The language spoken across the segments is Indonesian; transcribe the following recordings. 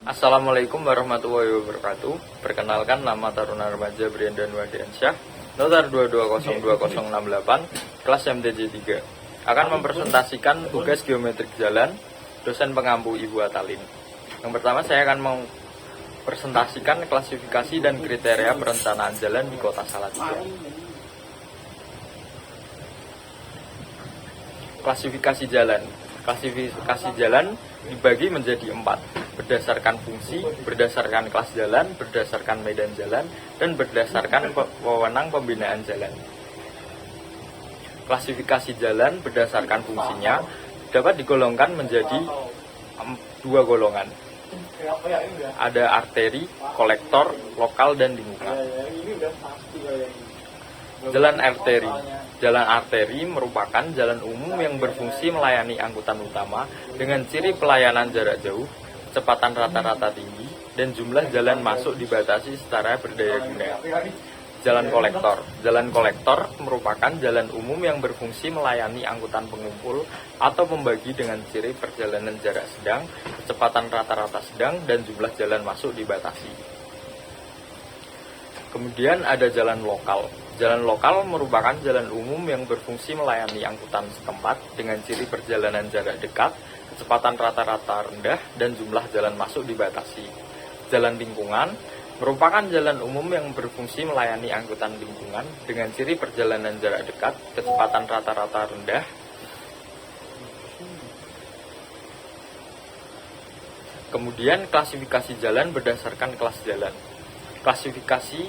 Assalamualaikum warahmatullahi wabarakatuh. Perkenalkan, nama Taruna Remaja Briandan Wadiansyah, Notar 22020068, kelas MTJ 3. Akan mempresentasikan tugas geometrik jalan, dosen pengampu Ibu Atalin. Yang pertama, saya akan mempresentasikan klasifikasi dan kriteria perencanaan jalan di Kota Salatiga. Klasifikasi jalan. Klasifikasi jalan dibagi menjadi 4, berdasarkan fungsi, berdasarkan kelas jalan, berdasarkan medan jalan, dan berdasarkan wewenang pembinaan jalan. Klasifikasi jalan berdasarkan fungsinya dapat digolongkan menjadi 2 golongan. Ada arteri, kolektor, lokal, dan lingkungan. Jalan arteri. Jalan arteri merupakan jalan umum yang berfungsi melayani angkutan utama dengan ciri pelayanan jarak jauh, kecepatan rata-rata tinggi, dan jumlah jalan masuk dibatasi secara berdaya guna. Jalan kolektor. Jalan kolektor merupakan jalan umum yang berfungsi melayani angkutan pengumpul atau pembagi dengan ciri perjalanan jarak sedang, kecepatan rata-rata sedang, dan jumlah jalan masuk dibatasi. Kemudian ada jalan lokal. Jalan lokal merupakan jalan umum yang berfungsi melayani angkutan setempat dengan ciri perjalanan jarak dekat, kecepatan rata-rata rendah, dan jumlah jalan masuk dibatasi. Jalan lingkungan merupakan jalan umum yang berfungsi melayani angkutan lingkungan dengan ciri perjalanan jarak dekat, kecepatan rata-rata rendah, kemudian klasifikasi jalan berdasarkan kelas jalan. Klasifikasi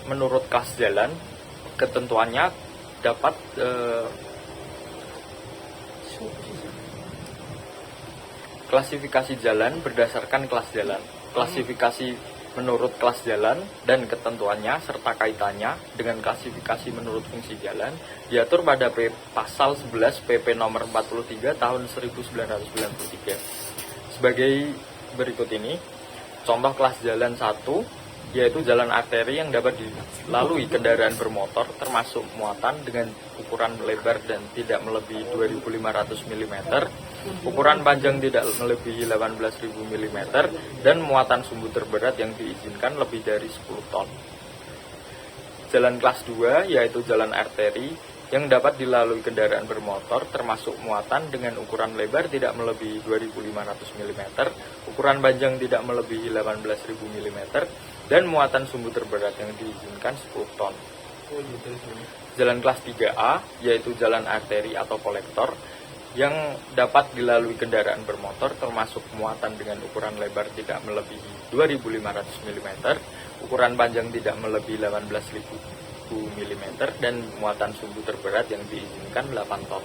menurut kelas jalan, ketentuannya dapat klasifikasi jalan berdasarkan kelas jalan. Klasifikasi menurut kelas jalan dan ketentuannya serta kaitannya dengan klasifikasi menurut fungsi jalan diatur pada pasal 11 PP nomor 43 tahun 1993. Sebagai berikut ini, contoh kelas jalan 1 yaitu jalan arteri yang dapat dilalui kendaraan bermotor termasuk muatan dengan ukuran lebar dan tidak melebihi 2500 mm, ukuran panjang tidak melebihi 18.000 mm, dan muatan sumbu terberat yang diizinkan lebih dari 10 ton. Jalan kelas 2 yaitu jalan arteri yang dapat dilalui kendaraan bermotor termasuk muatan dengan ukuran lebar tidak melebihi 2500 mm, ukuran panjang tidak melebihi 18.000 mm, dan muatan sumbu terberat yang diizinkan 10 ton. Jalan kelas 3A yaitu jalan arteri atau kolektor yang dapat dilalui kendaraan bermotor termasuk muatan dengan ukuran lebar tidak melebihi 2500 mm, ukuran panjang tidak melebihi 18.000 mm, dan muatan sumbu terberat yang diizinkan 8 ton.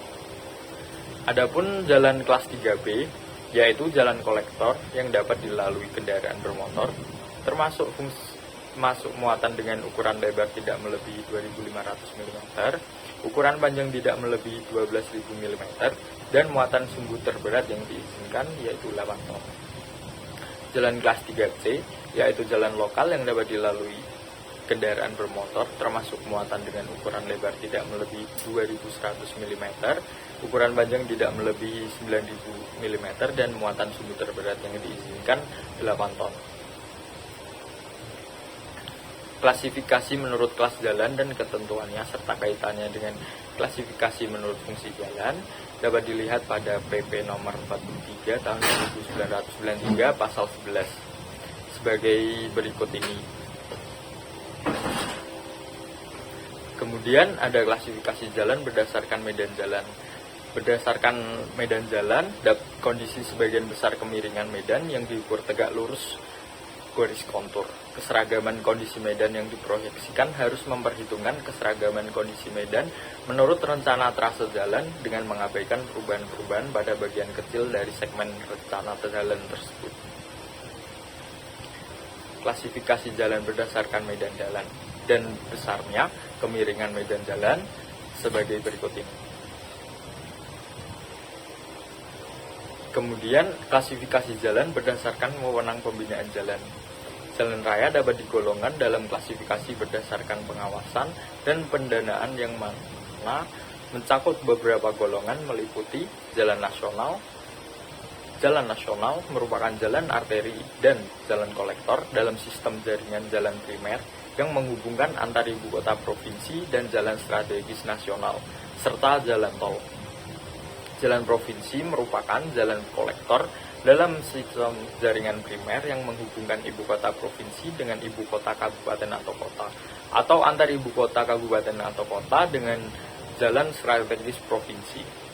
Adapun jalan kelas 3B yaitu jalan kolektor yang dapat dilalui kendaraan bermotor termasuk masuk muatan dengan ukuran lebar tidak melebihi 2500 mm, ukuran panjang tidak melebihi 12.000 mm, dan muatan sumbu terberat yang diizinkan yaitu 8 ton. Jalan kelas 3C yaitu jalan lokal yang dapat dilalui kendaraan bermotor termasuk muatan dengan ukuran lebar tidak melebihi 2100 mm, ukuran panjang tidak melebihi 9000 mm, dan muatan sumbu terberat yang diizinkan 8 ton. Klasifikasi menurut kelas jalan dan ketentuannya serta kaitannya dengan klasifikasi menurut fungsi jalan dapat dilihat pada PP nomor 43 tahun 1993 pasal 11 sebagai berikut ini. Kemudian ada klasifikasi jalan berdasarkan medan jalan. Berdasarkan medan jalan, kondisi sebagian besar kemiringan medan yang diukur tegak lurus garis kontur. Keseragaman kondisi medan yang diproyeksikan harus memperhitungkan keseragaman kondisi medan menurut rencana trase jalan dengan mengabaikan perubahan-perubahan pada bagian kecil dari segmen rencana jalan tersebut. Klasifikasi jalan berdasarkan medan jalan dan besarnya kemiringan medan jalan sebagai berikut ini. Kemudian klasifikasi jalan berdasarkan wewenang pembinaan jalan. Jalan raya dapat digolongkan dalam klasifikasi berdasarkan pengawasan dan pendanaan yang mana mencakup beberapa golongan meliputi jalan nasional, Jalan nasional merupakan jalan arteri dan jalan kolektor dalam sistem jaringan jalan primer yang menghubungkan antar ibu kota provinsi dan jalan strategis nasional, serta jalan tol. Jalan provinsi merupakan jalan kolektor dalam sistem jaringan primer yang menghubungkan ibu kota provinsi dengan ibu kota kabupaten atau kota, atau antar ibu kota kabupaten atau kota dengan jalan strategis provinsi.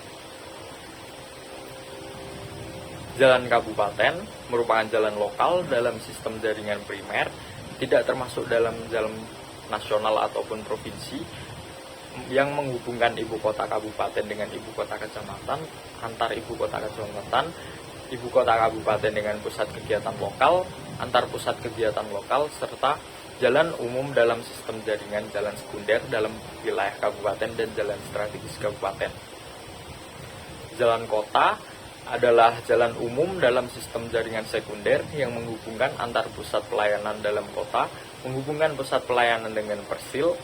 Jalan kabupaten merupakan jalan lokal dalam sistem jaringan primer, tidak termasuk dalam jalan nasional ataupun provinsi, yang menghubungkan ibu kota kabupaten dengan ibu kota kecamatan, antar ibu kota kecamatan, ibu kota kabupaten dengan pusat kegiatan lokal, antar pusat kegiatan lokal, serta jalan umum dalam sistem jaringan jalan sekunder dalam wilayah kabupaten dan jalan strategis kabupaten. Jalan kota adalah jalan umum dalam sistem jaringan sekunder yang menghubungkan antar pusat pelayanan dalam kota, menghubungkan pusat pelayanan dengan persil,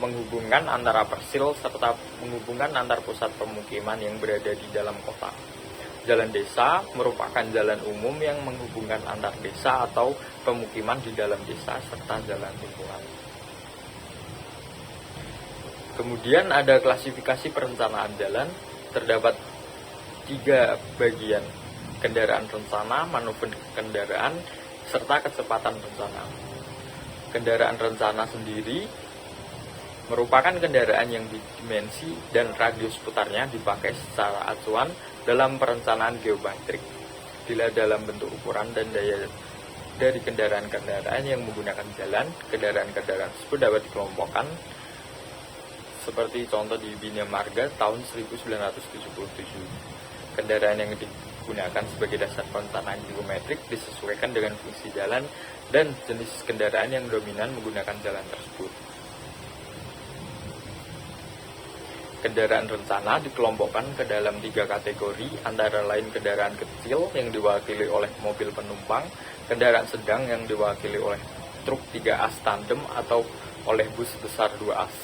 menghubungkan antara persil, serta menghubungkan antar pusat pemukiman yang berada di dalam kota. Jalan desa merupakan jalan umum yang menghubungkan antar desa atau pemukiman di dalam desa, serta jalan lingkungan. Kemudian ada klasifikasi perencanaan jalan, terdapat 3 bagian: kendaraan rencana, manuver kendaraan, serta kecepatan rencana. Kendaraan rencana sendiri merupakan kendaraan yang dimensi dan radius putarnya dipakai secara acuan dalam perencanaan geometrik, bila dalam bentuk ukuran dan daya dari kendaraan-kendaraan yang menggunakan jalan. Kendaraan-kendaraan tersebut dapat dikelompokkan seperti contoh di Bina Marga tahun 1977. Kendaraan yang digunakan sebagai dasar perencanaan geometrik disesuaikan dengan fungsi jalan dan jenis kendaraan yang dominan menggunakan jalan tersebut. Kendaraan rencana dikelompokkan ke dalam 3 kategori, antara lain kendaraan kecil yang diwakili oleh mobil penumpang, kendaraan sedang yang diwakili oleh truk 3 as tandem atau oleh bus besar 2 as.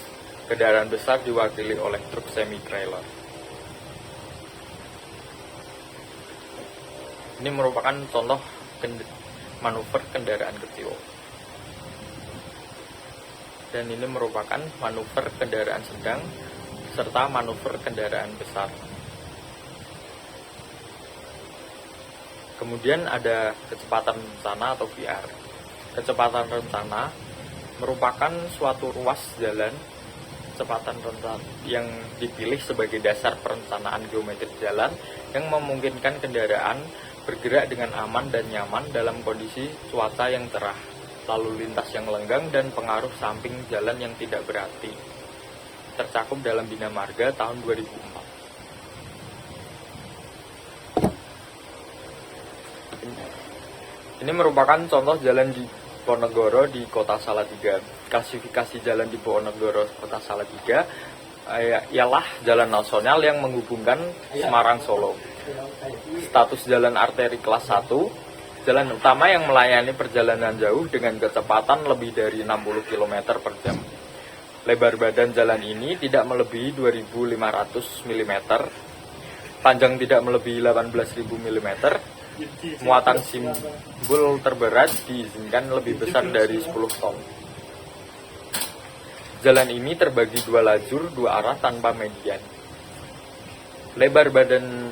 Kendaraan besar diwakili oleh truk semi-trailer. Ini merupakan contoh manuver kendaraan kecil. Dan ini merupakan manuver kendaraan sedang serta manuver kendaraan besar. Kemudian ada kecepatan rencana atau VR. Kecepatan rencana merupakan suatu ruas jalan kecepatan rencana yang dipilih sebagai dasar perencanaan geometrik jalan yang memungkinkan kendaraan bergerak dengan aman dan nyaman dalam kondisi cuaca yang cerah, lalu lintas yang lenggang, dan pengaruh samping jalan yang tidak berarti. Tercakup dalam Bina Marga tahun 2004. Ini merupakan contoh jalan di Ponegoro di Kota Salatiga. Klasifikasi jalan di Ponegoro Kota Salatiga ialah jalan nasional yang menghubungkan Semarang Solo. Status jalan arteri kelas 1, jalan utama yang melayani perjalanan jauh dengan kecepatan lebih dari 60 km per jam. Lebar badan jalan ini tidak melebihi 2.500 mm, panjang tidak melebihi 18.000 mm, muatan simbol terberat diizinkan lebih besar dari 10 ton. Jalan ini terbagi 2 lajur, 2 arah tanpa median. Lebar badan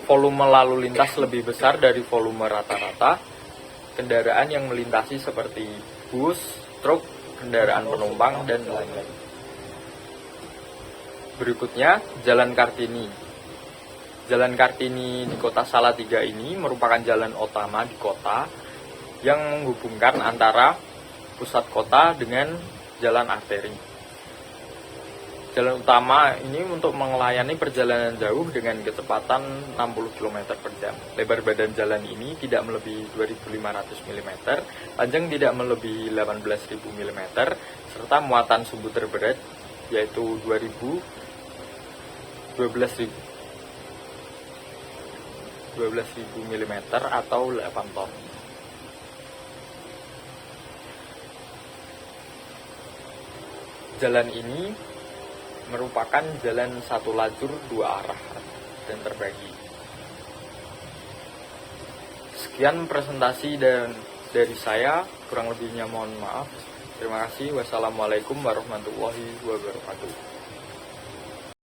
volume lalu lintas lebih besar dari volume rata-rata. Kendaraan yang melintasi seperti bus, truk, kendaraan penumpang, dan lain-lain. Berikutnya, Jalan Kartini. Jalan Kartini di Kota Salatiga ini merupakan jalan utama di kota yang menghubungkan antara pusat kota dengan jalan arteri. Jalan utama ini untuk melayani perjalanan jauh dengan kecepatan 60 km per jam. Lebar badan jalan ini tidak melebihi 2.500 mm, panjang tidak melebihi 18.000 mm, serta muatan sumbu terberat yaitu 12.000 mm atau 8 ton. Jalan ini merupakan jalan 1 lajur 2 arah dan terbagi. Sekian presentasi dan dari saya, kurang lebihnya mohon maaf. Terima kasih. Wassalamualaikum warahmatullahi wabarakatuh.